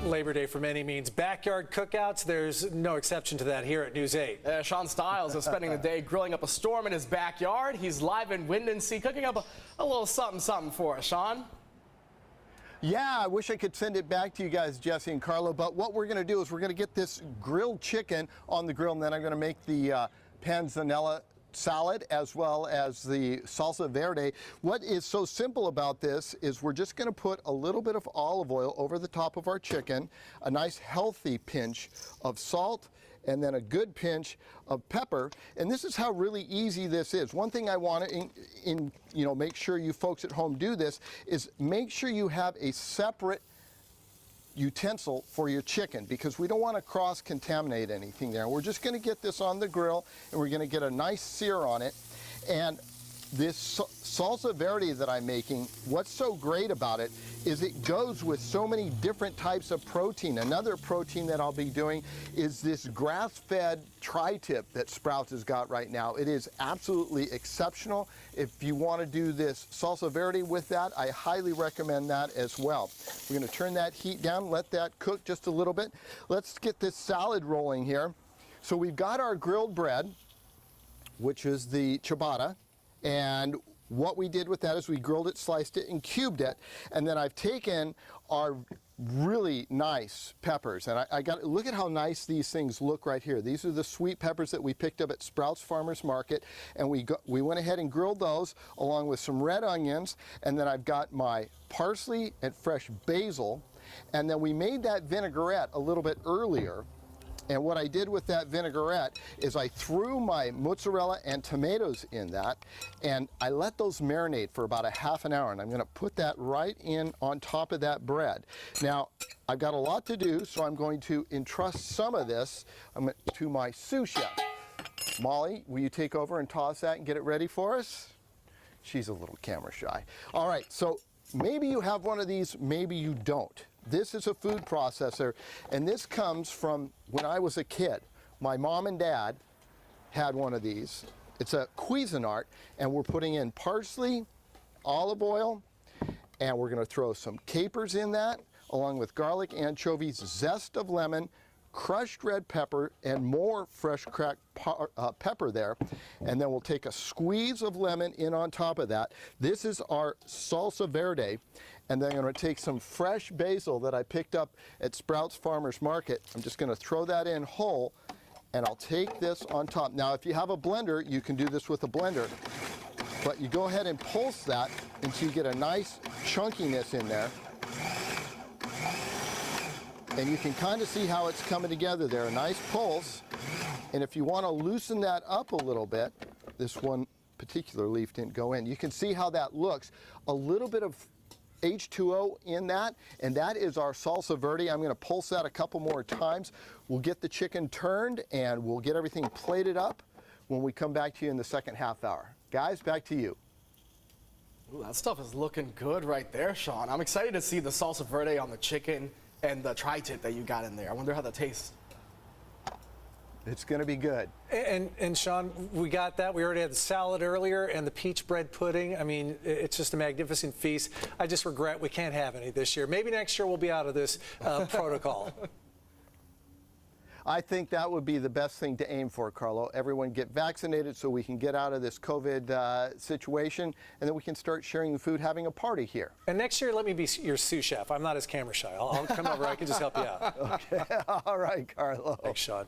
Labor Day for many means backyard cookouts. There's no exception to that here at News 8. Sean Stiles is spending the day grilling up a storm in his backyard. He's live in Wind and Sea, cooking up a little something for us. Sean? Yeah, I wish I could send it back to you guys, Jesse and Carlo, but what we're going to do is we're going to get this grilled chicken on the grill, and then I'm going to make the panzanella salad as well as the salsa verde. What is so simple about this is we're just going to put a little bit of olive oil over the top of our chicken, a nice healthy pinch of salt, and then a good pinch of pepper. And this is how really easy this is. One thing I want to make sure you folks at home do this is make sure you have a separate utensil for your chicken, because we don't want to cross-contaminate anything there. We're just going to get this on the grill, and we're going to get a nice sear on it. And this salsa verde that I'm making, what's so great about it is it goes with so many different types of protein. Another protein that I'll be doing is this grass-fed tri-tip that Sprouts has got right now. It is absolutely exceptional. If you want to do this salsa verde with that, I highly recommend that as well. We're going to turn that heat down, let that cook just a little bit. Let's get this salad rolling here. So we've got our grilled bread, which is the ciabatta. And what we did with that is we grilled it, sliced it, and cubed it. And then I've taken our really nice peppers, and look at how nice these things look right here. These are the sweet peppers that we picked up at Sprouts Farmers Market, and we went ahead and grilled those along with some red onions. And then I've got my parsley and fresh basil, and then we made that vinaigrette a little bit earlier. And what I did with that vinaigrette is I threw my mozzarella and tomatoes in that, and I let those marinate for about a half an hour, and I'm going to put that right in on top of that bread. Now, I've got a lot to do, so I'm going to entrust some of this to my sous chef. Molly, will you take over and toss that and get it ready for us? She's a little camera shy. All right, so maybe you have one of these, maybe you don't. This is a food processor, and this comes from when I was a kid. My mom and dad had one of these. It's a Cuisinart, and we're putting in parsley, olive oil, and we're going to throw some capers in that, along with garlic, anchovies, zest of lemon, crushed red pepper, and more fresh cracked pepper there. And then we'll take a squeeze of lemon in on top of that. This is our salsa verde. And then I'm going to take some fresh basil that I picked up at Sprouts Farmers Market. I'm just going to throw that in whole, and I'll take this on top. Now, if you have a blender, you can do this with a blender. But you go ahead and pulse that until you get a nice chunkiness in there. And you can kind of see how it's coming together there, a nice pulse. And if you want to loosen that up a little bit, this one particular leaf didn't go in. You can see how that looks. A little bit of H2O in that, and that is our salsa verde. I'm going to pulse that a couple more times. We'll get the chicken turned, and we'll get everything plated up when we come back to you in the second half hour. Guys, back to you. Ooh, that stuff is looking good right there, Sean. I'm excited to see the salsa verde on the chicken and the tri-tip that you got in there. I wonder how that tastes. It's going to be good. And Sean, we got that. We already had the salad earlier and the peach bread pudding. I mean, it's just a magnificent feast. I just regret we can't have any this year. Maybe next year we'll be out of this protocol. I think that would be the best thing to aim for, Carlo. Everyone get vaccinated so we can get out of this COVID situation, and then we can start sharing the food, having a party here. And next year, let me be your sous chef. I'm not as camera shy. I'll come over. I can just help you out. Okay. All right, Carlo. Thanks, Sean.